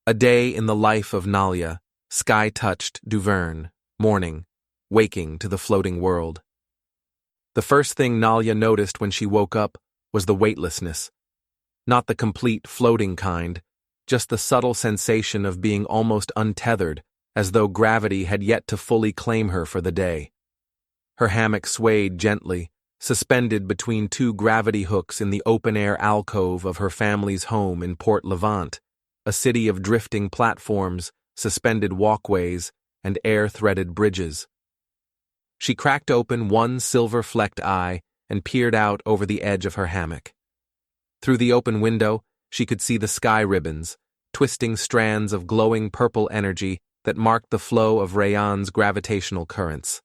A day in the life of Nalya, sky-touched Duverne, morning, waking to the floating world. The first thing Nalya noticed when she woke up was the weightlessness. Not the complete floating kind, just the subtle sensation of being almost untethered, as though gravity had yet to fully claim her for the day. Her hammock swayed gently, suspended between two gravity hooks in the open-air alcove of her family's home in Port Levant, a city of drifting platforms, suspended walkways, and air-threaded bridges. She cracked open one silver-flecked eye and peered out over the edge of her hammock. Through the open window, she could see the sky ribbons, twisting strands of glowing purple energy that marked the flow of Rayon's gravitational currents.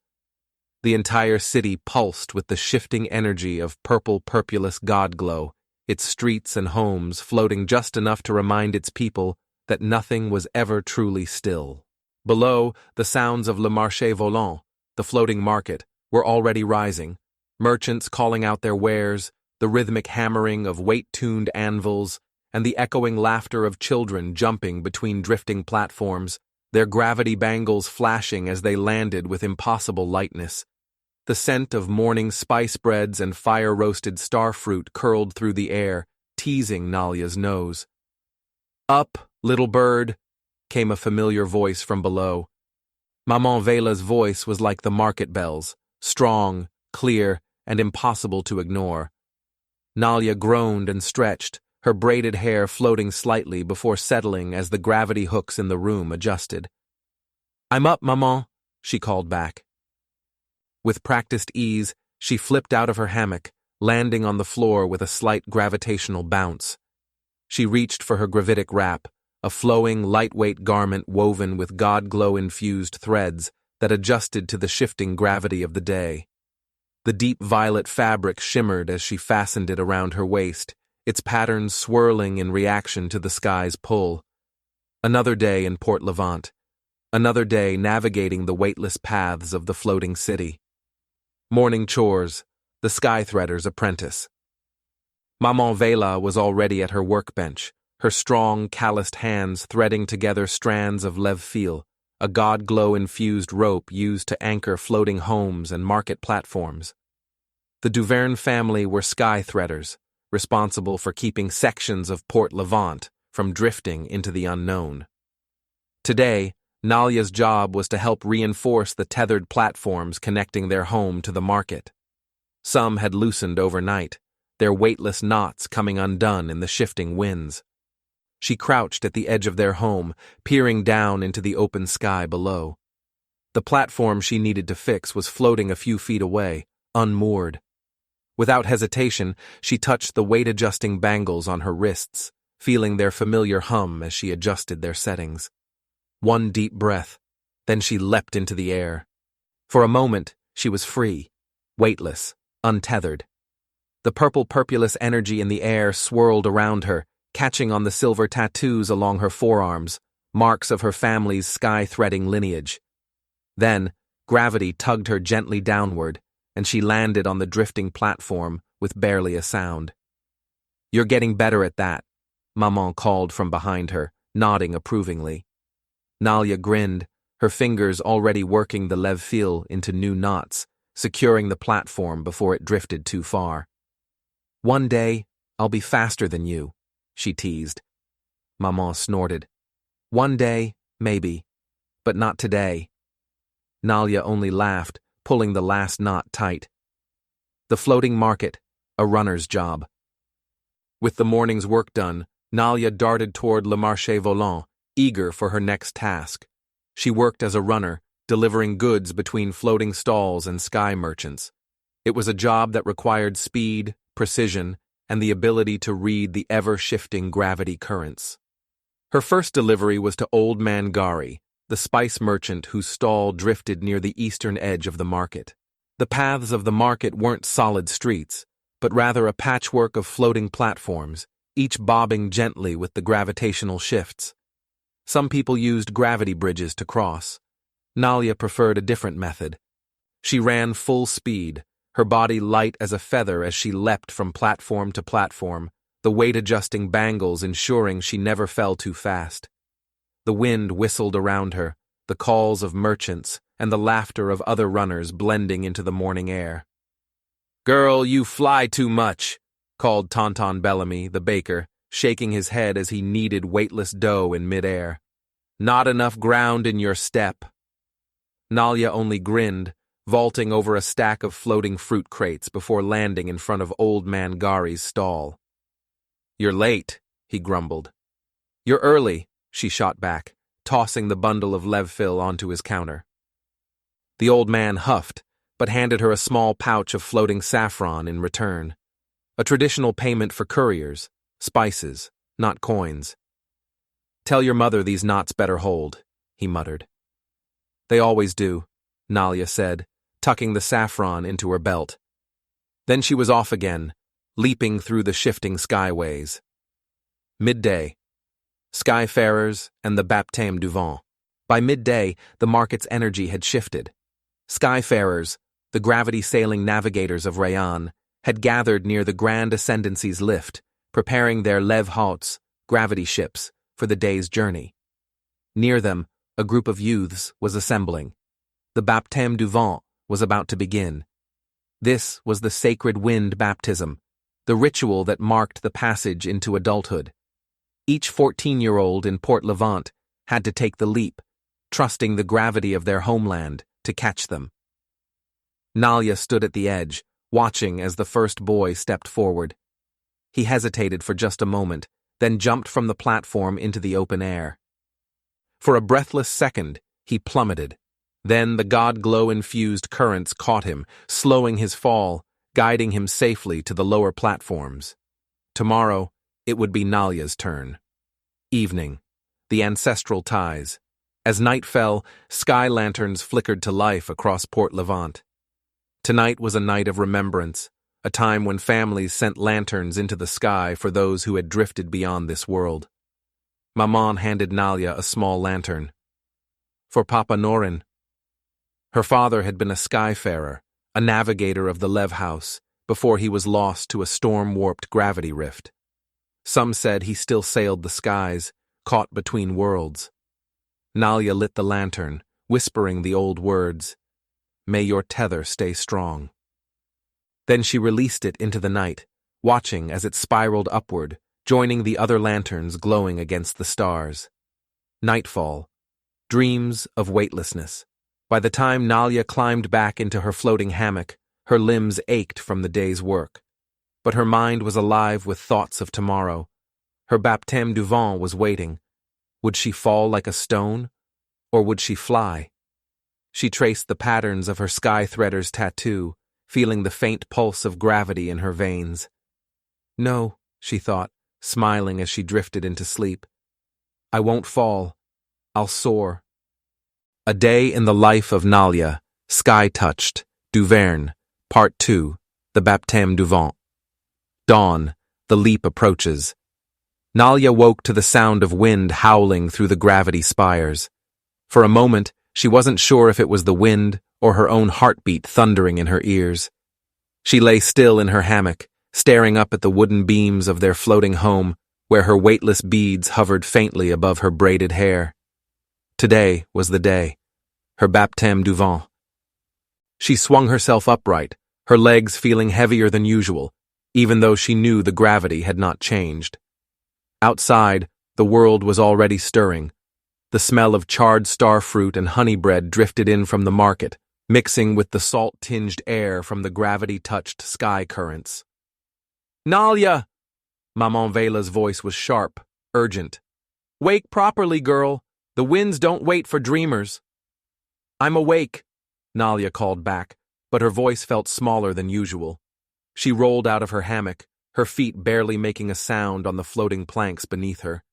The entire city pulsed with the shifting energy of purple-purpulous god-glow, its streets and homes floating just enough to remind its people that nothing was ever truly still. Below, the sounds of Le Marché Volant, the floating market, were already rising, merchants calling out their wares, the rhythmic hammering of weight-tuned anvils, and the echoing laughter of children jumping between drifting platforms, their gravity bangles flashing as they landed with impossible lightness. The scent of morning spice breads and fire-roasted starfruit curled through the air, teasing Nalya's nose. "Up, little bird," came a familiar voice from below. Maman Vela's voice was like the market bells, strong, clear, and impossible to ignore. Nalya groaned and stretched, her braided hair floating slightly before settling as the gravity hooks in the room adjusted. "I'm up, maman," she called back. With practiced ease, she flipped out of her hammock, landing on the floor with a slight gravitational bounce. She reached for her gravitic wrap, a flowing, lightweight garment woven with god-glow-infused threads that adjusted to the shifting gravity of the day. The deep violet fabric shimmered as she fastened it around her waist, its patterns swirling in reaction to the sky's pull. Another day in Port Levant. Another day navigating the weightless paths of the floating city. Morning chores, the skythreader's apprentice. Maman Vela was already at her workbench, her strong, calloused hands threading together strands of lève fil, a god-glow-infused rope used to anchor floating homes and market platforms. The Duverne family were skythreaders, responsible for keeping sections of Port Levant from drifting into the unknown. Today, Nalya's job was to help reinforce the tethered platforms connecting their home to the market. Some had loosened overnight, their weightless knots coming undone in the shifting winds. She crouched at the edge of their home, peering down into the open sky below. The platform she needed to fix was floating a few feet away, unmoored. Without hesitation, she touched the weight-adjusting bangles on her wrists, feeling their familiar hum as she adjusted their settings. One deep breath, then she leapt into the air. For a moment, she was free, weightless, untethered. The purple-purpulous energy in the air swirled around her, catching on the silver tattoos along her forearms, marks of her family's sky-threading lineage. Then, gravity tugged her gently downward, and she landed on the drifting platform with barely a sound. "You're getting better at that," Maman called from behind her, nodding approvingly. Nalya grinned, her fingers already working the lève fil into new knots, securing the platform before it drifted too far. "One day, I'll be faster than you," she teased. Maman snorted. "One day, maybe, but not today." Nalya only laughed, pulling the last knot tight. The floating market, a runner's job. With the morning's work done, Nalya darted toward Le Marché Volant, eager for her next task. She worked as a runner, delivering goods between floating stalls and sky merchants. It was a job that required speed, precision, and the ability to read the ever-shifting gravity currents. Her first delivery was to Old Man Gari, the spice merchant whose stall drifted near the eastern edge of the market. The paths of the market weren't solid streets, but rather a patchwork of floating platforms, each bobbing gently with the gravitational shifts. Some people used gravity bridges to cross. Nalya preferred a different method. She ran full speed, her body light as a feather as she leapt from platform to platform, the weight-adjusting bangles ensuring she never fell too fast. The wind whistled around her, the calls of merchants and the laughter of other runners blending into the morning air. "Girl, you fly too much," called Tonton Bellamy, the baker, shaking his head as he kneaded weightless dough in midair. "Not enough ground in your step." Nalya only grinned, vaulting over a stack of floating fruit crates before landing in front of Old Man Gari's stall. "You're late," he grumbled. "You're early," she shot back, tossing the bundle of levfil onto his counter. The old man huffed, but handed her a small pouch of floating saffron in return. A traditional payment for couriers, spices, not coins. "Tell your mother these knots better hold," he muttered. "They always do," Nalya said, tucking the saffron into her belt. Then she was off again, leaping through the shifting skyways. Midday. Skyfarers and the baptême du vent. By midday, the market's energy had shifted. Skyfarers, the gravity-sailing navigators of Rayan, had gathered near the Grand Ascendancy's lift, preparing their lev halts, gravity ships, for the day's journey. Near them, a group of youths was assembling. The baptême du vent was about to begin. This was the sacred wind baptism, the ritual that marked the passage into adulthood. Each 14-year-old in Port Levant had to take the leap, trusting the gravity of their homeland to catch them. Nalya stood at the edge, watching as the first boy stepped forward. He hesitated for just a moment, then jumped from the platform into the open air. For a breathless second, he plummeted. Then the god-glow-infused currents caught him, slowing his fall, guiding him safely to the lower platforms. Tomorrow, it would be Nalya's turn. Evening. The ancestral ties. As night fell, sky lanterns flickered to life across Port Levant. Tonight was a night of remembrance, a time when families sent lanterns into the sky for those who had drifted beyond this world. Maman handed Nalya a small lantern. For Papa Norin. Her father had been a skyfarer, a navigator of the Lev House, before he was lost to a storm-warped gravity rift. Some said he still sailed the skies, caught between worlds. Nalya lit the lantern, whispering the old words, "May your tether stay strong." Then she released it into the night, watching as it spiraled upward, joining the other lanterns glowing against the stars. Nightfall. Dreams of weightlessness. By the time Nalya climbed back into her floating hammock, her limbs ached from the day's work. But her mind was alive with thoughts of tomorrow. Her baptême du vent was waiting. Would she fall like a stone, or would she fly? She traced the patterns of her sky threader's tattoo, feeling the faint pulse of gravity in her veins. "No," she thought, smiling as she drifted into sleep. "I won't fall. I'll soar." A Day in the Life of Nalya, Sky-Touched, Duverne, Part 2, The Baptême du Vent. Dawn, the leap approaches. Nalya woke to the sound of wind howling through the gravity spires. For a moment, she wasn't sure if it was the wind or her own heartbeat thundering in her ears. She lay still in her hammock, staring up at the wooden beams of their floating home, where her weightless beads hovered faintly above her braided hair. Today was the day, her baptême du vent. She swung herself upright, her legs feeling heavier than usual, even though she knew the gravity had not changed. Outside, the world was already stirring. The smell of charred starfruit and honey bread drifted in from the market, mixing with the salt-tinged air from the gravity-touched sky currents. "Nalya!" Maman Vela's voice was sharp, urgent. "Wake properly, girl. The winds don't wait for dreamers." "I'm awake," Nalya called back, but her voice felt smaller than usual. She rolled out of her hammock, her feet barely making a sound on the floating planks beneath her.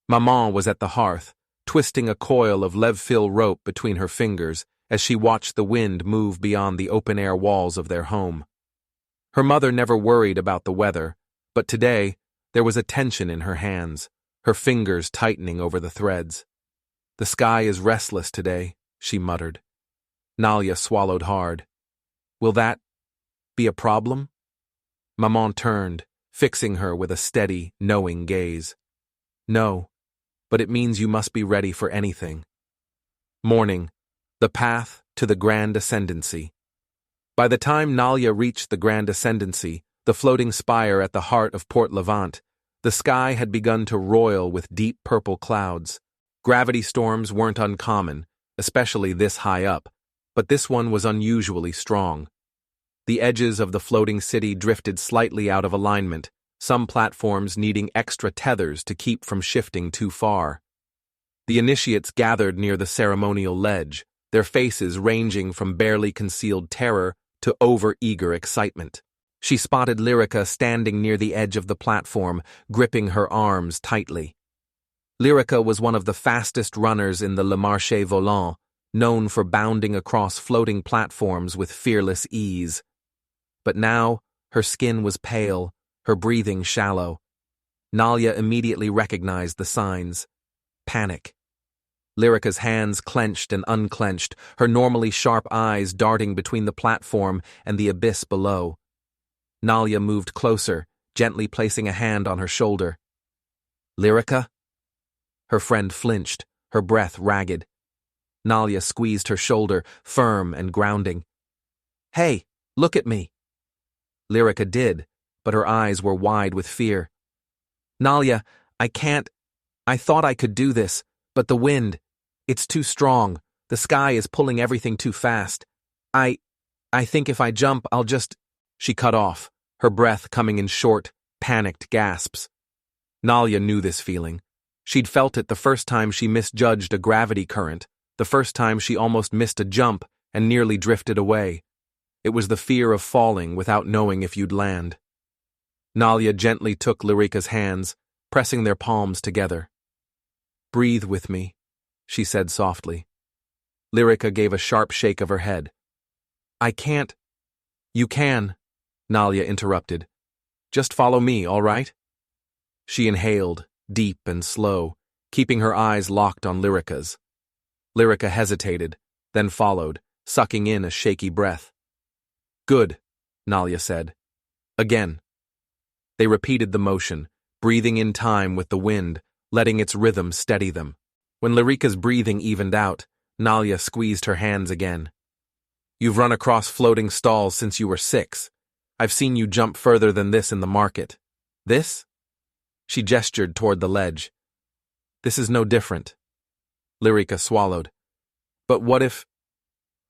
Maman was at the hearth, twisting a coil of levfil rope between her fingers as she watched the wind move beyond the open-air walls of their home. Her mother never worried about the weather, but today there was a tension in her hands, her fingers tightening over the threads. "The sky is restless today," she muttered. Nalya swallowed hard. "Will that be a problem?" Maman turned, fixing her with a steady, knowing gaze. "No, but it means you must be ready for anything. Morning. The path to the Grand Ascendancy. By the time Nalya reached the Grand Ascendancy, the floating spire at the heart of Port Levant, the sky had begun to roil with deep purple clouds. Gravity storms weren't uncommon, especially this high up, but this one was unusually strong. The edges of the floating city drifted slightly out of alignment, some platforms needing extra tethers to keep from shifting too far. The initiates gathered near the ceremonial ledge, their faces ranging from barely concealed terror to over-eager excitement. She spotted Lyrica standing near the edge of the platform, gripping her arms tightly. Lyrica was one of the fastest runners in the Le Marché Volant, known for bounding across floating platforms with fearless ease. But now, her skin was pale, her breathing shallow. Nalya immediately recognized the signs. Panic. Lyrica's hands clenched and unclenched, her normally sharp eyes darting between the platform and the abyss below. Nalya moved closer, gently placing a hand on her shoulder. Lyrica? Her friend flinched, her breath ragged. Nalya squeezed her shoulder, firm and grounding. Hey, look at me. Lyrica did, but her eyes were wide with fear. Nalya, I can't. I thought I could do this, but the wind, it's too strong. The sky is pulling everything too fast. I think if I jump, I'll just... She cut off, her breath coming in short, panicked gasps. Nalya knew this feeling. She'd felt it the first time she misjudged a gravity current, the first time she almost missed a jump and nearly drifted away. It was the fear of falling without knowing if you'd land. Nalya gently took Lyrica's hands, pressing their palms together. Breathe with me, she said softly. Lyrica gave a sharp shake of her head. I can't. You can, Nalya interrupted. Just follow me, all right? She inhaled, deep and slow, keeping her eyes locked on Lyrica's. Lyrica hesitated, then followed, sucking in a shaky breath. Good, Nalya said. Again. They repeated the motion, breathing in time with the wind, letting its rhythm steady them. When Lyrica's breathing evened out, Nalya squeezed her hands again. You've run across floating stalls since you were 6. I've seen you jump further than this in the market. This? She gestured toward the ledge. This is no different. Lyrica swallowed. But what if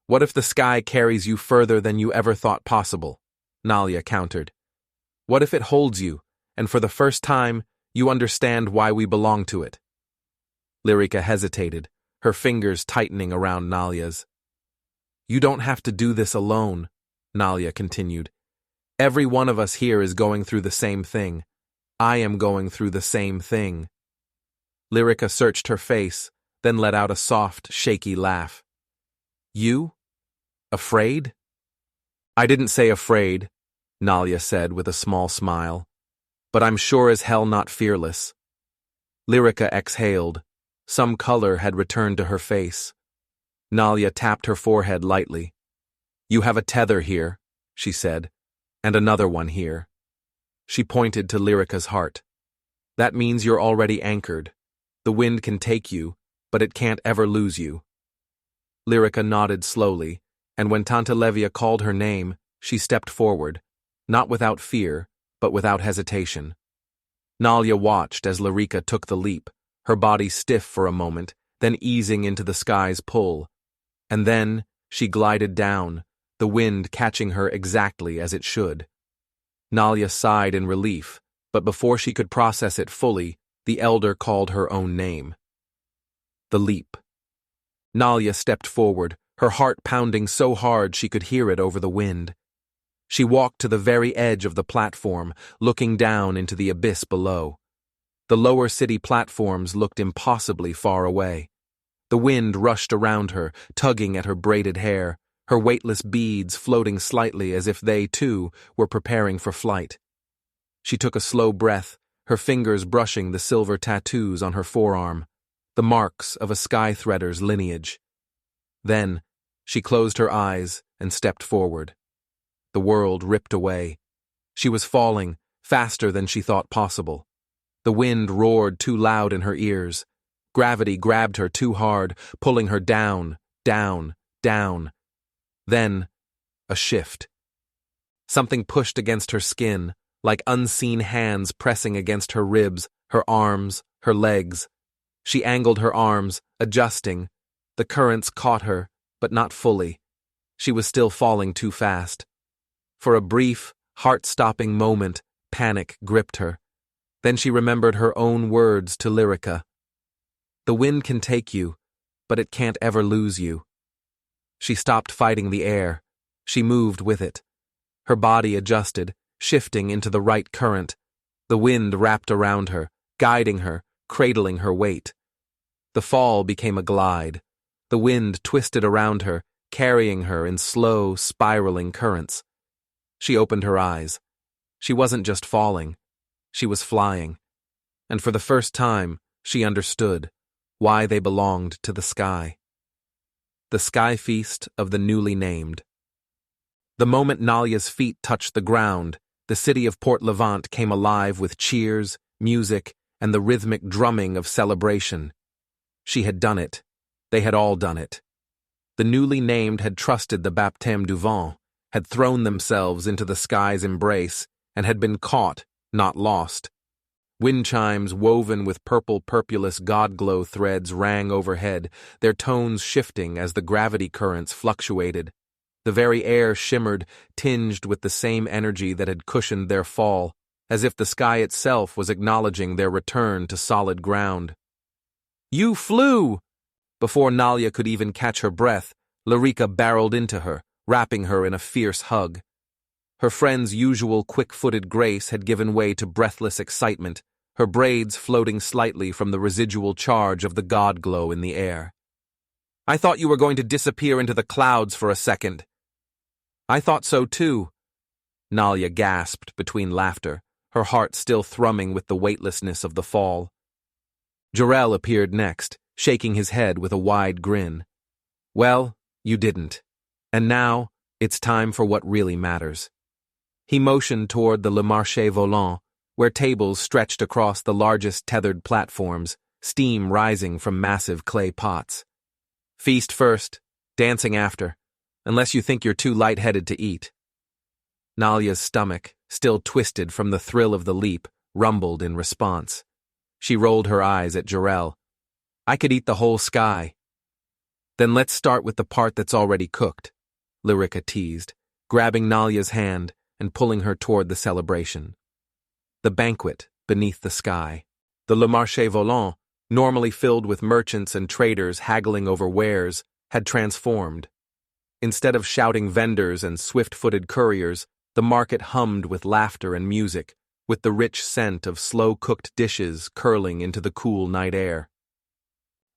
the sky carries you further than you ever thought possible? Nalya countered. What if it holds you, and for the first time, you understand why we belong to it? Lyrica hesitated, her fingers tightening around Nalya's. You don't have to do this alone, Nalya continued. Every one of us here is going through the same thing. I am going through the same thing. Lyrica searched her face, then let out a soft, shaky laugh. You? Afraid? I didn't say afraid, Nalya said with a small smile. But I'm sure as hell not fearless. Lyrica exhaled. Some color had returned to her face. Nalya tapped her forehead lightly. You have a tether here, she said, and another one here. She pointed to Lyrica's heart. That means you're already anchored. The wind can take you, but it can't ever lose you. Lyrica nodded slowly, and when Tante Levia called her name, she stepped forward, not without fear, but without hesitation. Nalya watched as Lyrica took the leap, her body stiff for a moment, then easing into the sky's pull. And then she glided down, the wind catching her exactly as it should. Nalya sighed in relief, but before she could process it fully, the elder called her own name. The leap. Nalya stepped forward, her heart pounding so hard she could hear it over the wind. She walked to the very edge of the platform, looking down into the abyss below. The lower city platforms looked impossibly far away. The wind rushed around her, tugging at her braided hair, her weightless beads floating slightly as if they, too, were preparing for flight. She took a slow breath, her fingers brushing the silver tattoos on her forearm, the marks of a sky-threader's lineage. Then, she closed her eyes and stepped forward. The world ripped away. She was falling, faster than she thought possible. The wind roared too loud in her ears. Gravity grabbed her too hard, pulling her down, down, down. Then, a shift. Something pushed against her skin, like unseen hands pressing against her ribs, her arms, her legs. She angled her arms, adjusting. The currents caught her, but not fully. She was still falling too fast. For a brief, heart-stopping moment, panic gripped her. Then she remembered her own words to Lyrica. "The wind can take you, but it can't ever lose you." She stopped fighting the air. She moved with it. Her body adjusted, shifting into the right current. The wind wrapped around her, guiding her, cradling her weight. The fall became a glide. The wind twisted around her, carrying her in slow, spiraling currents. She opened her eyes. She wasn't just falling. She was flying. And for the first time, she understood why they belonged to the sky. The sky feast of the newly named. The moment Nalya's feet touched the ground, the city of Port Levant came alive with cheers, music, and the rhythmic drumming of celebration. She had done it. They had all done it. The newly named had trusted the baptême du vent, had thrown themselves into the sky's embrace, and had been caught, not lost. Wind chimes woven with purple-purpulous god-glow threads rang overhead, their tones shifting as the gravity currents fluctuated. The very air shimmered, tinged with the same energy that had cushioned their fall, as if the sky itself was acknowledging their return to solid ground. "You flew!" Before Nalya could even catch her breath, Lyrica barreled into her, wrapping her in a fierce hug. Her friend's usual quick-footed grace had given way to breathless excitement, her braids floating slightly from the residual charge of the god glow in the air. "I thought you were going to disappear into the clouds for a second." "I thought so too," Nalya gasped between laughter, her heart still thrumming with the weightlessness of the fall. Jarrell appeared next, shaking his head with a wide grin. "Well, you didn't. And now, it's time for what really matters." He motioned toward the Le Marché Volant, where tables stretched across the largest tethered platforms, steam rising from massive clay pots. "Feast first, dancing after, unless you think you're too lightheaded to eat." Nalya's stomach, still twisted from the thrill of the leap, rumbled in response. She rolled her eyes at Jarrell. "I could eat the whole sky." "Then let's start with the part that's already cooked," Lyrica teased, grabbing Nalya's hand and pulling her toward the celebration. The banquet beneath the sky. The Le Marché Volant, normally filled with merchants and traders haggling over wares, had transformed. Instead of shouting vendors and swift-footed couriers, the market hummed with laughter and music, with the rich scent of slow-cooked dishes curling into the cool night air.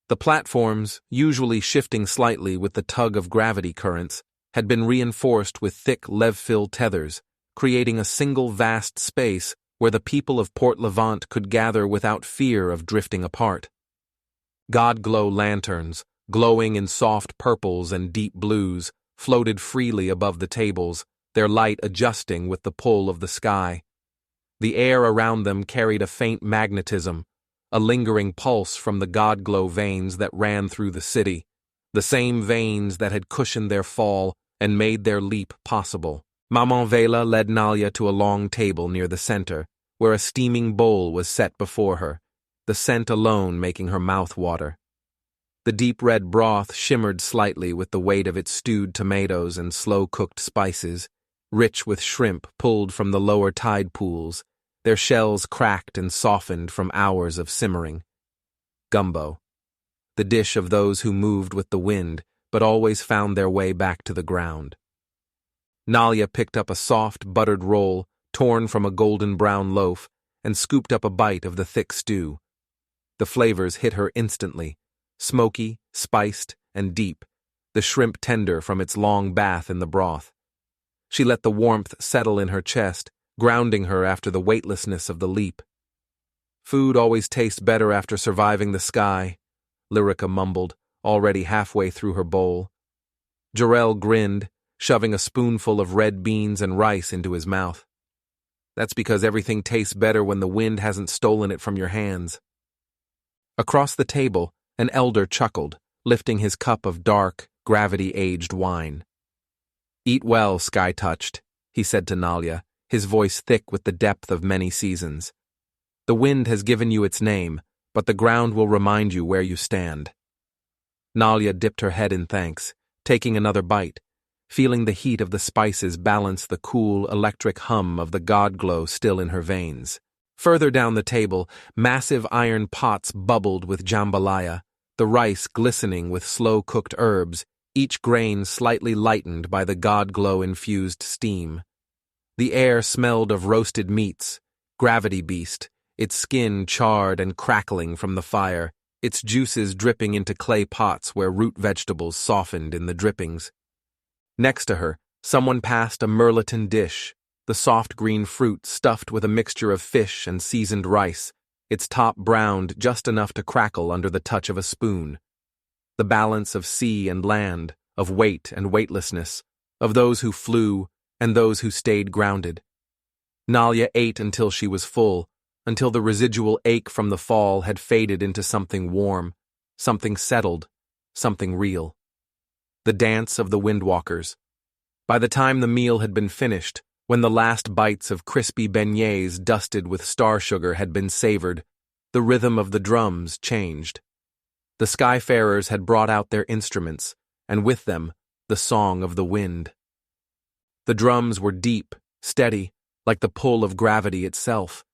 The platforms, usually shifting slightly with the tug of gravity currents, had been reinforced with thick lev-fill tethers, creating a single vast space where the people of Port Levant could gather without fear of drifting apart. God-glow lanterns, glowing in soft purples and deep blues, floated freely above the tables, their light adjusting with the pull of the sky. The air around them carried a faint magnetism, a lingering pulse from the God-glow veins that ran through the city, the same veins that had cushioned their fall and made their leap possible. Maman Vela led Nalya to a long table near the center, where a steaming bowl was set before her, the scent alone making her mouth water. The deep red broth shimmered slightly with the weight of its stewed tomatoes and slow-cooked spices, rich with shrimp pulled from the lower tide pools, their shells cracked and softened from hours of simmering. Gumbo, the dish of those who moved with the wind, but always found their way back to the ground. Nalya picked up a soft, buttered roll, torn from a golden-brown loaf, and scooped up a bite of the thick stew. The flavors hit her instantly, smoky, spiced, and deep, the shrimp tender from its long bath in the broth. She let the warmth settle in her chest, grounding her after the weightlessness of the leap. "Food always tastes better after surviving the sky," Lyrica mumbled, already halfway through her bowl. Jarrell grinned, shoving a spoonful of red beans and rice into his mouth. "That's because everything tastes better when the wind hasn't stolen it from your hands." Across the table, an elder chuckled, lifting his cup of dark, gravity-aged wine. "Eat well, sky-touched," he said to Nalya, his voice thick with the depth of many seasons. "The wind has given you its name, but the ground will remind you where you stand." Nalya dipped her head in thanks, taking another bite, feeling the heat of the spices balance the cool, electric hum of the god glow still in her veins. Further down the table, massive iron pots bubbled with jambalaya, the rice glistening with slow-cooked herbs, each grain slightly lightened by the god glow-infused steam. The air smelled of roasted meats, gravity beast, its skin charred and crackling from the fire, its juices dripping into clay pots where root vegetables softened in the drippings. Next to her, someone passed a merlatin dish, the soft green fruit stuffed with a mixture of fish and seasoned rice, its top browned just enough to crackle under the touch of a spoon. The balance of sea and land, of weight and weightlessness, of those who flew and those who stayed grounded. Nalya ate until she was full, until the residual ache from the fall had faded into something warm, something settled, something real. The dance of the windwalkers. By the time the meal had been finished, when the last bites of crispy beignets dusted with star sugar had been savored, the rhythm of the drums changed. The skyfarers had brought out their instruments, and with them, the song of the wind. The drums were deep, steady, like the pull of gravity itself.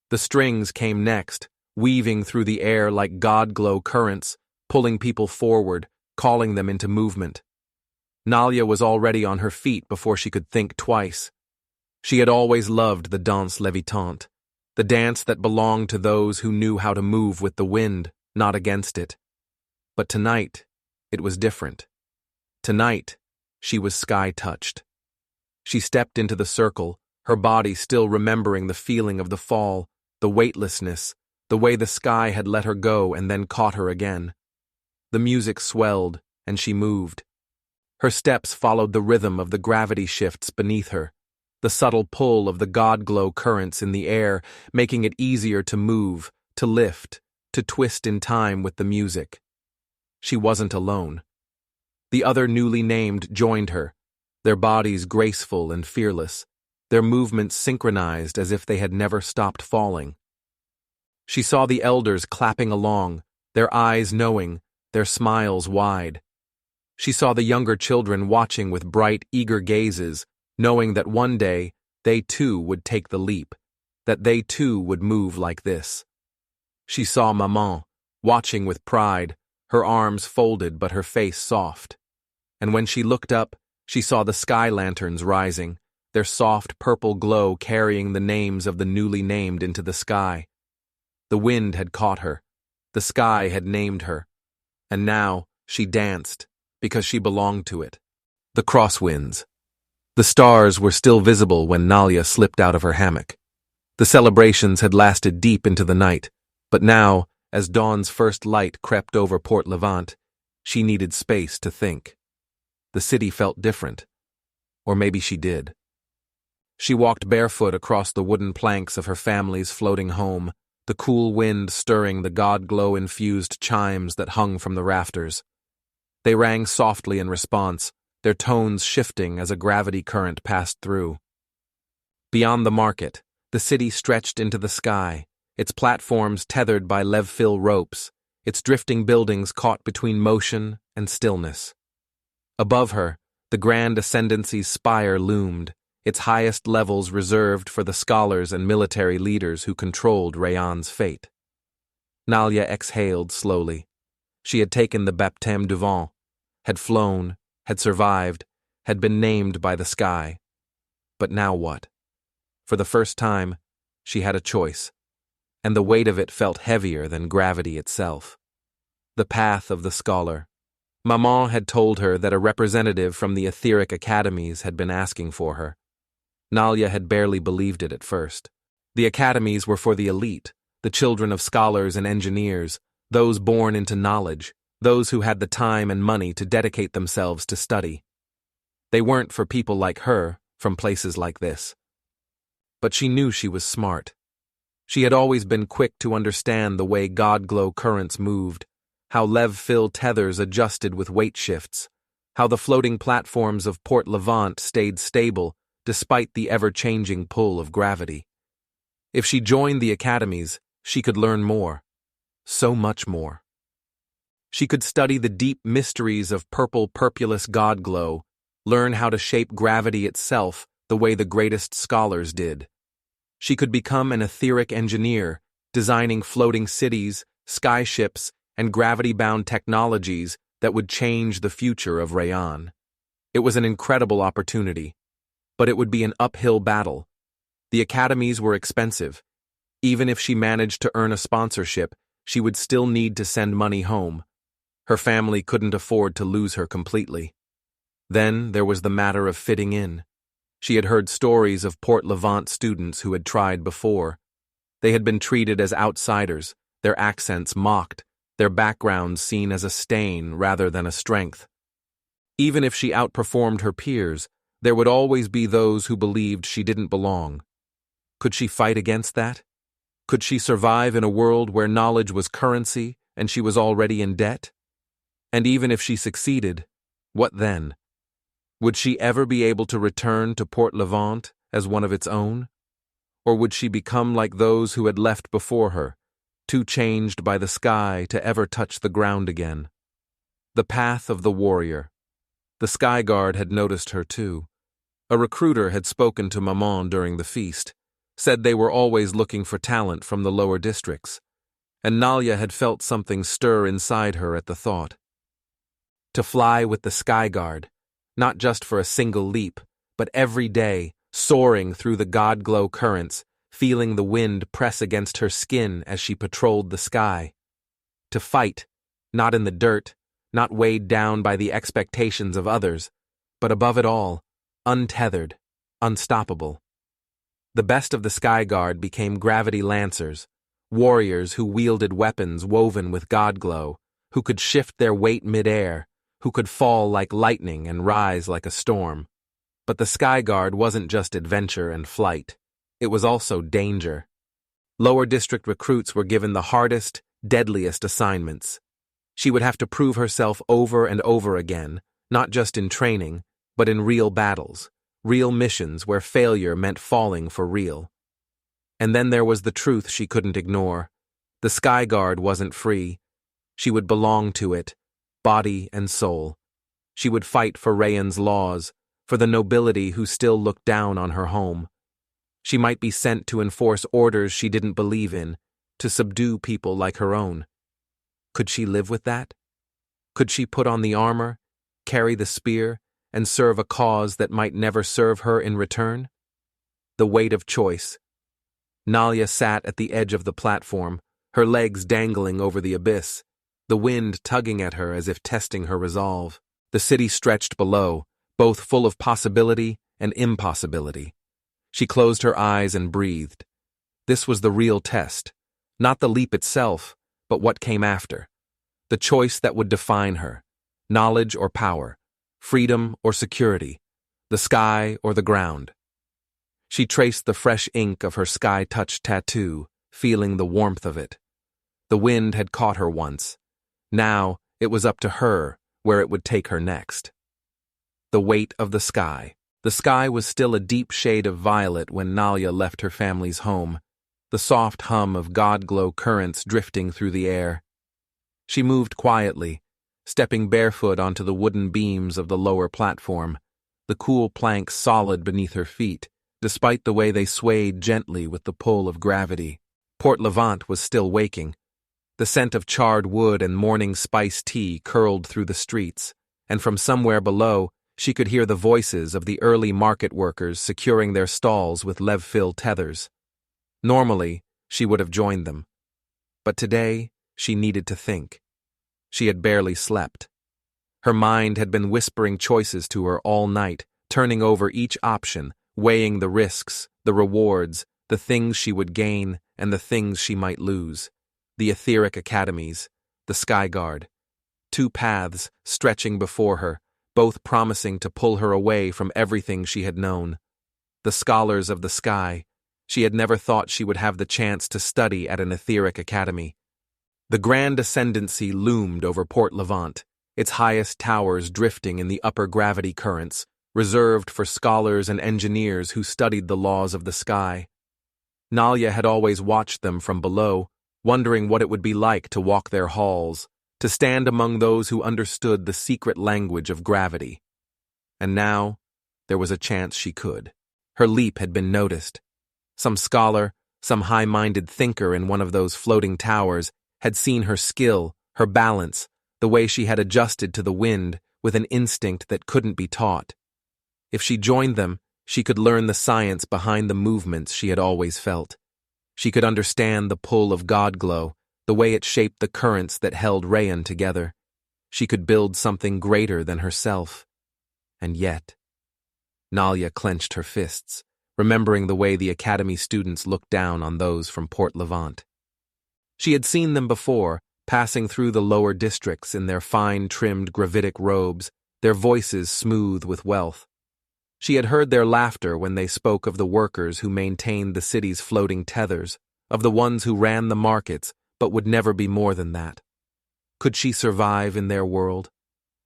The strings came next, weaving through the air like god-glow currents, pulling people forward, calling them into movement. Nalya was already on her feet before she could think twice. She had always loved the danse levitante, the dance that belonged to those who knew how to move with the wind, not against it. But tonight, it was different. Tonight, she was sky-touched. She stepped into the circle, her body still remembering the feeling of the fall, the weightlessness, the way the sky had let her go and then caught her again. The music swelled, and she moved. Her steps followed the rhythm of the gravity shifts beneath her, the subtle pull of the god-glow currents in the air, making it easier to move, to lift, to twist in time with the music. She wasn't alone. The other newly named joined her, their bodies graceful and fearless, their movements synchronized as if they had never stopped falling. She saw the elders clapping along, their eyes knowing, their smiles wide. She saw the younger children watching with bright, eager gazes, knowing that one day they too would take the leap, that they too would move like this. She saw Maman, watching with pride, her arms folded but her face soft. And when she looked up, she saw the sky lanterns rising, their soft purple glow carrying the names of the newly named into the sky. The wind had caught her, the sky had named her, and now she danced because she belonged to it. The crosswinds. The stars were still visible when Nalya slipped out of her hammock. The celebrations had lasted deep into the night, but now, as dawn's first light crept over Port Levant, she needed space to think. The city felt different. Or maybe she did. She walked barefoot across the wooden planks of her family's floating home, the cool wind stirring the god-glow-infused chimes that hung from the rafters. They rang softly in response, their tones shifting as a gravity current passed through. Beyond the market, the city stretched into the sky, its platforms tethered by lev-fil ropes, its drifting buildings caught between motion and stillness. Above her, the Grand Ascendancy's spire loomed, its highest levels reserved for the scholars and military leaders who controlled Rayon's fate. Nalya exhaled slowly. She had taken the baptême du vent, had flown, had survived, had been named by the sky. But now what? For the first time, she had a choice, and the weight of it felt heavier than gravity itself. The path of the scholar. Maman had told her that a representative from the etheric academies had been asking for her. Nalya had barely believed it at first. The academies were for the elite, the children of scholars and engineers, those born into knowledge, those who had the time and money to dedicate themselves to study. They weren't for people like her, from places like this. But she knew she was smart. She had always been quick to understand the way God-glow currents moved, how lev-filled tethers adjusted with weight shifts, how the floating platforms of Port Levant stayed stable despite the ever-changing pull of gravity. If she joined the academies, she could learn more. So much more. She could study the deep mysteries of purple-purpulous God-glow, learn how to shape gravity itself the way the greatest scholars did. She could become an etheric engineer, designing floating cities, skyships, and gravity-bound technologies that would change the future of Rayan. It was an incredible opportunity, but it would be an uphill battle. The academies were expensive. Even if she managed to earn a sponsorship, she would still need to send money home. Her family couldn't afford to lose her completely. Then there was the matter of fitting in. She had heard stories of Port Levant students who had tried before. They had been treated as outsiders, their accents mocked, their backgrounds seen as a stain rather than a strength. Even if she outperformed her peers, there would always be those who believed she didn't belong. Could she fight against that? Could she survive in a world where knowledge was currency and she was already in debt? And even if she succeeded, what then? Would she ever be able to return to Port Levant as one of its own? Or would she become like those who had left before her, too changed by the sky to ever touch the ground again? The path of the warrior. The sky guard had noticed her too. A recruiter had spoken to Maman during the feast, said they were always looking for talent from the lower districts, and Nalya had felt something stir inside her at the thought. To fly with the sky guard, not just for a single leap, but every day, soaring through the God-glow currents, feeling the wind press against her skin as she patrolled the sky. To fight, not in the dirt, not weighed down by the expectations of others, but above it all, untethered, unstoppable. The best of the Sky Guard became gravity lancers, warriors who wielded weapons woven with God-glow, who could shift their weight mid-air, who could fall like lightning and rise like a storm. But the Sky Guard wasn't just adventure and flight. It was also danger. Lower district recruits were given the hardest, deadliest assignments. She would have to prove herself over and over again, not just in training, but in real battles, real missions where failure meant falling for real. And then there was the truth she couldn't ignore. The Sky Guard wasn't free. She would belong to it, body and soul. She would fight for Rayan's laws, for the nobility who still looked down on her home. She might be sent to enforce orders she didn't believe in, to subdue people like her own. Could she live with that? Could she put on the armor, carry the spear, and serve a cause that might never serve her in return? The weight of choice. Nalya sat at the edge of the platform, her legs dangling over the abyss, the wind tugging at her as if testing her resolve. The city stretched below, both full of possibility and impossibility. She closed her eyes and breathed. This was the real test, not the leap itself, but what came after. The choice that would define her, knowledge or power, freedom or security, the sky or the ground. She traced the fresh ink of her sky-touched tattoo, feeling the warmth of it. The wind had caught her once. Now, it was up to her where it would take her next. The weight of the sky. The sky was still a deep shade of violet when Nalya left her family's home, the soft hum of God-glow currents drifting through the air. She moved quietly, stepping barefoot onto the wooden beams of the lower platform, the cool planks solid beneath her feet, despite the way they swayed gently with the pull of gravity. Port Levant was still waking. The scent of charred wood and morning spiced tea curled through the streets, and from somewhere below, she could hear the voices of the early market workers securing their stalls with lev-filled tethers. Normally, she would have joined them. But today, she needed to think. She had barely slept. Her mind had been whispering choices to her all night, turning over each option, weighing the risks, the rewards, the things she would gain, and the things she might lose. The etheric academies, the Sky Guard. Two paths stretching before her, both promising to pull her away from everything she had known. The scholars of the sky. She had never thought she would have the chance to study at an etheric academy. The grand ascendancy loomed over Port Levant, its highest towers drifting in the upper gravity currents, reserved for scholars and engineers who studied the laws of the sky. Nalya had always watched them from below, wondering what it would be like to walk their halls, to stand among those who understood the secret language of gravity. And now, there was a chance she could. Her leap had been noticed. Some scholar, some high-minded thinker in one of those floating towers, had seen her skill, her balance, the way she had adjusted to the wind with an instinct that couldn't be taught. If she joined them, she could learn the science behind the movements she had always felt. She could understand the pull of God-glow, the way it shaped the currents that held Rayan together. She could build something greater than herself. And yet, Nalya clenched her fists, remembering the way the academy students looked down on those from Port Levant. She had seen them before, passing through the lower districts in their fine-trimmed gravitic robes, their voices smooth with wealth. She had heard their laughter when they spoke of the workers who maintained the city's floating tethers, of the ones who ran the markets, but would never be more than that. Could she survive in their world?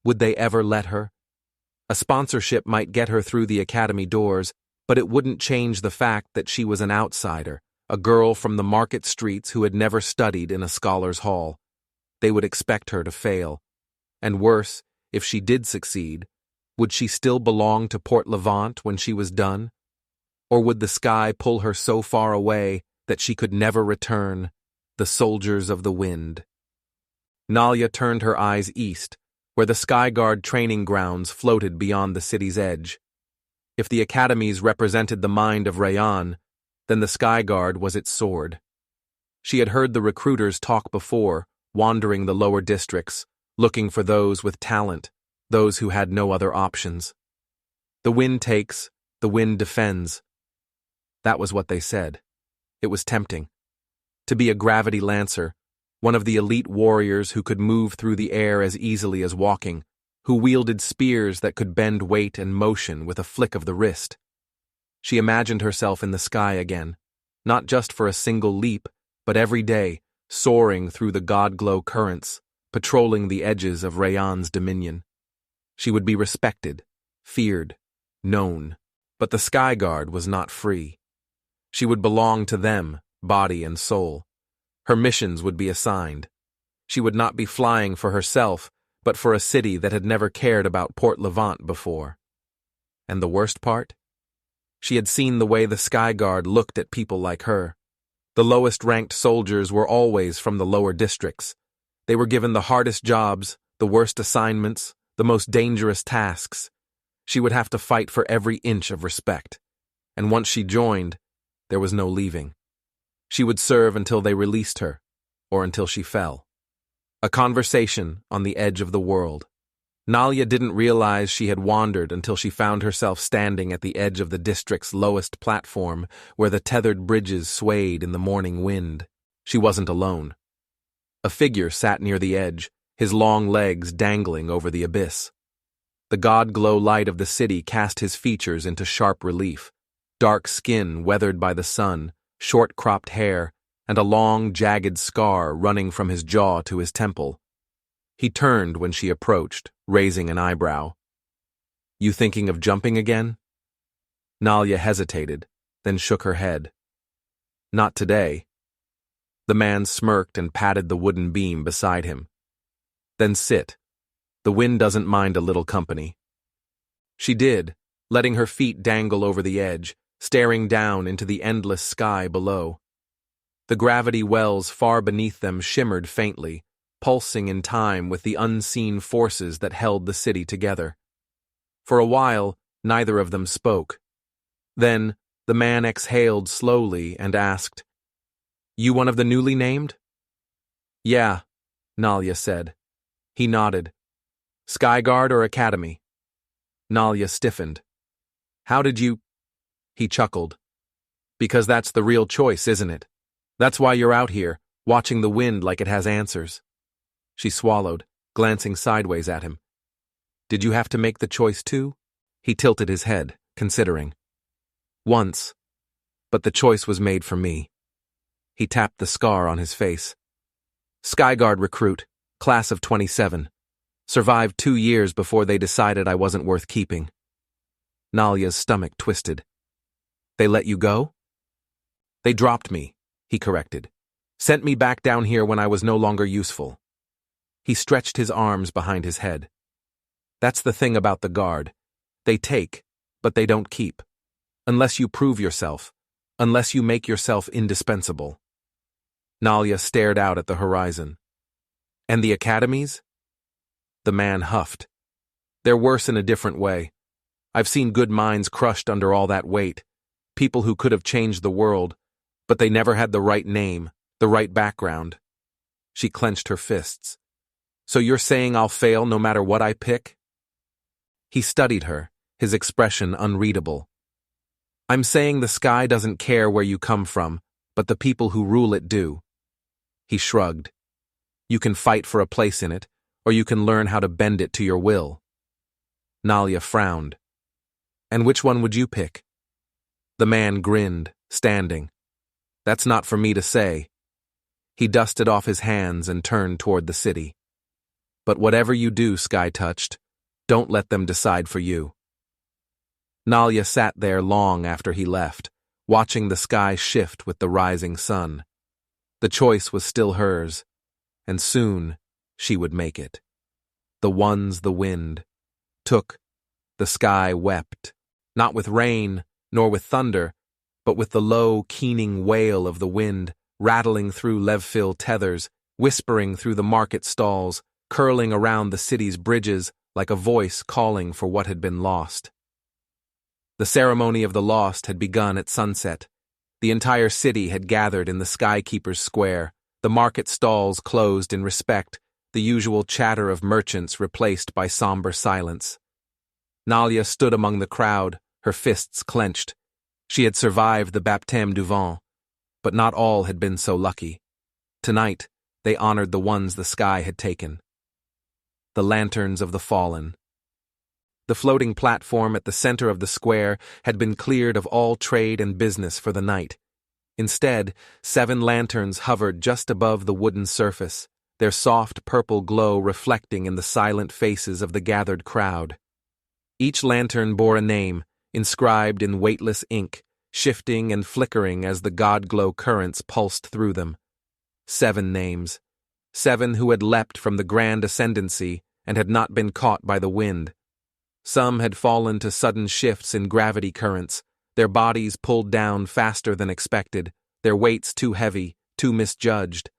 Would they ever let her? A sponsorship might get her through the academy doors, but it wouldn't change the fact that she was an outsider, a girl from the market streets who had never studied in a scholar's hall. They would expect her to fail. And worse, if she did succeed, would she still belong to Port Levant when she was done? Or would the sky pull her so far away that she could never return, the soldiers of the wind? Nalya turned her eyes east, where the Skyguard training grounds floated beyond the city's edge. If the academies represented the mind of Rayan, then the Skyguard was its sword. She had heard the recruiters talk before, wandering the lower districts, looking for those with talent, those who had no other options. The wind takes, the wind defends. That was what they said. It was tempting. To be a gravity lancer, one of the elite warriors who could move through the air as easily as walking, who wielded spears that could bend weight and motion with a flick of the wrist. She imagined herself in the sky again, not just for a single leap, but every day, soaring through the God-glow currents, patrolling the edges of Rayan's dominion. She would be respected, feared, known, but the Skyguard was not free. She would belong to them, body and soul. Her missions would be assigned. She would not be flying for herself, but for a city that had never cared about Port Levant before. And the worst part? She had seen the way the Skyguard looked at people like her. The lowest-ranked soldiers were always from the lower districts. They were given the hardest jobs, the worst assignments, the most dangerous tasks. She would have to fight for every inch of respect. And once she joined, there was no leaving. She would serve until they released her, or until she fell. A conversation on the edge of the world. Nalya didn't realize she had wandered until she found herself standing at the edge of the district's lowest platform, where the tethered bridges swayed in the morning wind. She wasn't alone. A figure sat near the edge, his long legs dangling over the abyss. The God-glow light of the city cast his features into sharp relief. Dark skin weathered by the sun, short-cropped hair, and a long, jagged scar running from his jaw to his temple. He turned when she approached, raising an eyebrow. "You thinking of jumping again?" Nalya hesitated, then shook her head. "Not today." The man smirked and patted the wooden beam beside him. "Then sit. The wind doesn't mind a little company." She did, letting her feet dangle over the edge, staring down into the endless sky below. The gravity wells far beneath them shimmered faintly, pulsing in time with the unseen forces that held the city together. For a while, neither of them spoke. Then, the man exhaled slowly and asked, "You one of the newly named?" "Yeah," Nalya said. He nodded. "Skyguard or Academy?" Nalya stiffened. "How did you—" He chuckled. "Because that's the real choice, isn't it? That's why you're out here, watching the wind like it has answers." She swallowed, glancing sideways at him. "Did you have to make the choice too?" He tilted his head, considering. "Once. but the choice was made for me. He tapped the scar on his face. Skyguard recruit, class of 27. Survived 2 years before they decided I wasn't worth keeping. Nalya's stomach twisted. They let you go? They dropped me, he corrected. Sent me back down here when I was no longer useful. He stretched his arms behind his head. That's the thing about the guard. They take, but they don't keep. Unless you prove yourself, unless you make yourself indispensable. Nalya stared out at the horizon. And the academies? The man huffed. They're worse in a different way. I've seen good minds crushed under all that weight. People who could have changed the world, but they never had the right name, the right background. She clenched her fists. So you're saying I'll fail no matter what I pick? He studied her, his expression unreadable. I'm saying the sky doesn't care where you come from, but the people who rule it do. He shrugged. You can fight for a place in it, or you can learn how to bend it to your will. Nalya frowned. And which one would you pick? The man grinned, standing. That's not for me to say. He dusted off his hands and turned toward the city. But whatever you do, Sky touched, don't let them decide for you. Nalya sat there long after he left, watching the sky shift with the rising sun. The choice was still hers, and soon she would make it. The ones the wind took, the sky wept, not with rain, nor with thunder, but with the low, keening wail of the wind, rattling through Levfil tethers, whispering through the market stalls, curling around the city's bridges like a voice calling for what had been lost. The ceremony of the lost had begun at sunset. The entire city had gathered in the Skykeeper's Square, the market stalls closed in respect, the usual chatter of merchants replaced by somber silence. Nalya stood among the crowd, her fists clenched. She had survived the baptême du vent, but not all had been so lucky. Tonight, they honored the ones the sky had taken. The lanterns of the fallen. The floating platform at the center of the square had been cleared of all trade and business for the night. Instead, 7 lanterns hovered just above the wooden surface, their soft purple glow reflecting in the silent faces of the gathered crowd. Each lantern bore a name, inscribed in weightless ink, shifting and flickering as the god-glow currents pulsed through them. 7 names. 7 who had leapt from the grand ascendancy and had not been caught by the wind. Some had fallen to sudden shifts in gravity currents, their bodies pulled down faster than expected, their weights too heavy, too misjudged.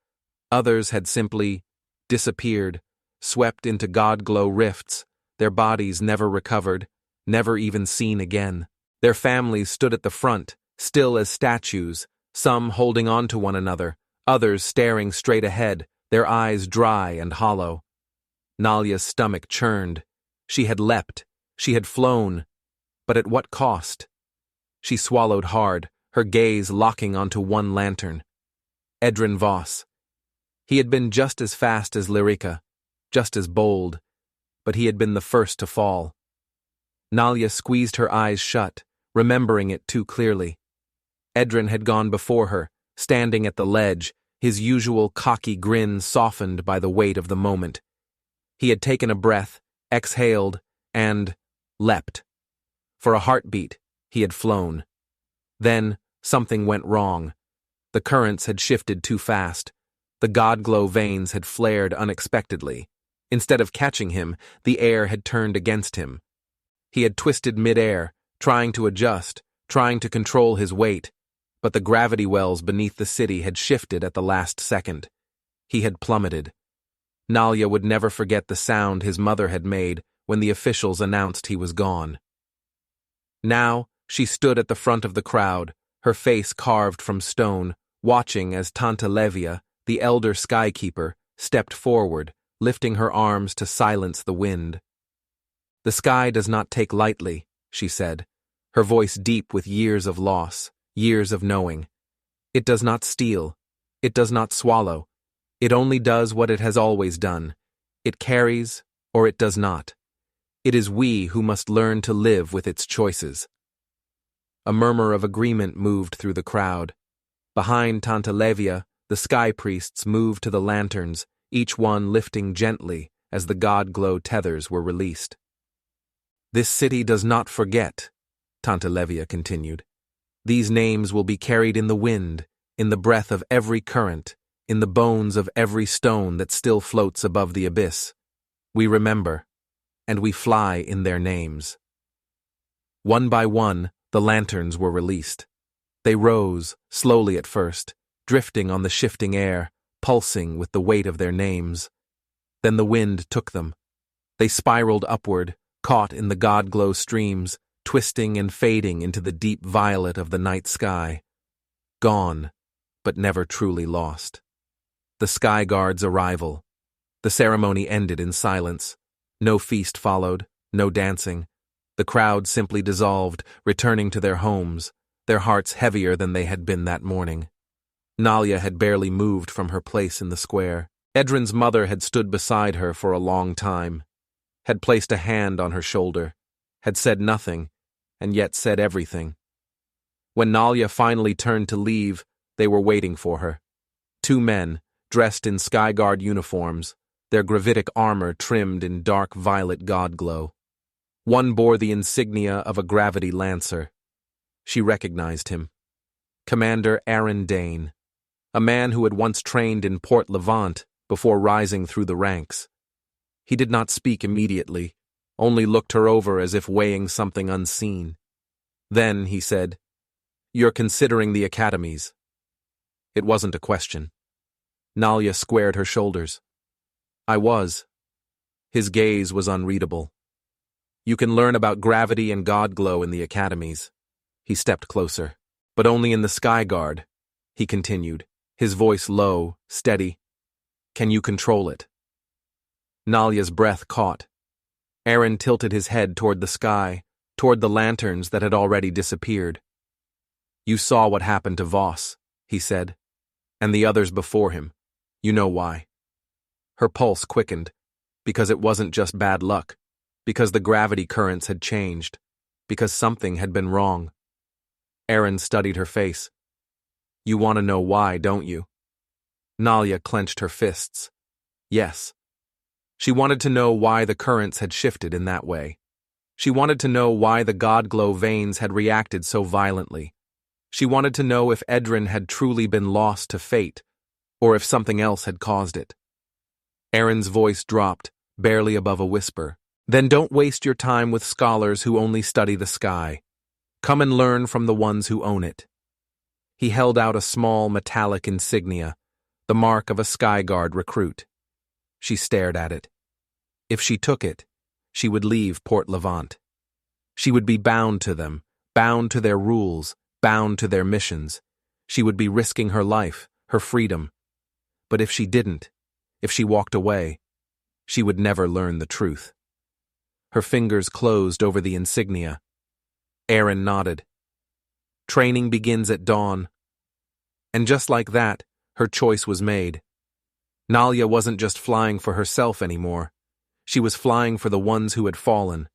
Others had simply disappeared, swept into god-glow rifts, their bodies never recovered, never even seen again. Their families stood at the front, still as statues, some holding on to one another, others staring straight ahead, their eyes dry and hollow. Nalya's stomach churned. She had leapt. She had flown, but at what cost? She swallowed hard, her gaze locking onto one lantern. Edrin Voss. He had been just as fast as Lyrica, just as bold, but he had been the first to fall. Nalya squeezed her eyes shut, remembering it too clearly. Edrin had gone before her, standing at the ledge, his usual cocky grin softened by the weight of the moment. He had taken a breath, exhaled, and leapt. For a heartbeat, he had flown. Then, something went wrong. The currents had shifted too fast. The god-glow veins had flared unexpectedly. Instead of catching him, the air had turned against him. He had twisted mid-air, trying to adjust, trying to control his weight, but the gravity wells beneath the city had shifted at the last second. He had plummeted. Nalya would never forget the sound his mother had made when the officials announced he was gone. Now, she stood at the front of the crowd, her face carved from stone, watching as Tanta Levia, the elder skykeeper, stepped forward, lifting her arms to silence the wind. The sky does not take lightly, she said, her voice deep with years of loss, years of knowing. It does not steal. It does not swallow. It only does what it has always done. It carries, or it does not. It is we who must learn to live with its choices. A murmur of agreement moved through the crowd. Behind Tanta Levia, the sky priests moved to the lanterns, each one lifting gently as the god-glow tethers were released. "This city does not forget," Tanta Levia continued. "These names will be carried in the wind, in the breath of every current, in the bones of every stone that still floats above the abyss. We remember, and we fly in their names." One by one, the lanterns were released. They rose, slowly at first, drifting on the shifting air, pulsing with the weight of their names. Then the wind took them. They spiraled upward, caught in the god-glow streams, twisting and fading into the deep violet of the night sky. Gone, but never truly lost. The sky guard's arrival. The ceremony ended in silence. No feast followed, no dancing. The crowd simply dissolved, returning to their homes, their hearts heavier than they had been that morning. Nalya had barely moved from her place in the square. Edrin's mother had stood beside her for a long time, had placed a hand on her shoulder, had said nothing, and yet said everything. When Nalya finally turned to leave, they were waiting for her. Two men, dressed in Skyguard uniforms, their gravitic armor trimmed in dark violet god-glow. One bore the insignia of a gravity lancer. She recognized him. Commander Aaron Dane, a man who had once trained in Port Levant before rising through the ranks. He did not speak immediately, only looked her over as if weighing something unseen. Then he said, "You're considering the academies." It wasn't a question. Nalya squared her shoulders. "I was." His gaze was unreadable. "You can learn about gravity and god-glow in the academies." He stepped closer. "But only in the Skyguard," he continued, his voice low, steady. "Can you control it?" Nalya's breath caught. Aaron tilted his head toward the sky, toward the lanterns that had already disappeared. "You saw what happened to Voss," he said, "and the others before him. You know why." Her pulse quickened, because it wasn't just bad luck, because the gravity currents had changed, because something had been wrong. Aaron studied her face. "You want to know why, don't you?" Nalya clenched her fists. Yes. She wanted to know why the currents had shifted in that way. She wanted to know why the god-glow veins had reacted so violently. She wanted to know if Edrin had truly been lost to fate, or if something else had caused it. Aaron's voice dropped, barely above a whisper. "Then don't waste your time with scholars who only study the sky. Come and learn from the ones who own it." He held out a small metallic insignia, the mark of a Skyguard recruit. She stared at it. If she took it, she would leave Port Levant. She would be bound to them, bound to their rules, bound to their missions. She would be risking her life, her freedom. But if she didn't, if she walked away, she would never learn the truth. Her fingers closed over the insignia. Aaron nodded. "Training begins at dawn." And just like that, her choice was made. Nalya wasn't just flying for herself anymore. She was flying for the ones who had fallen,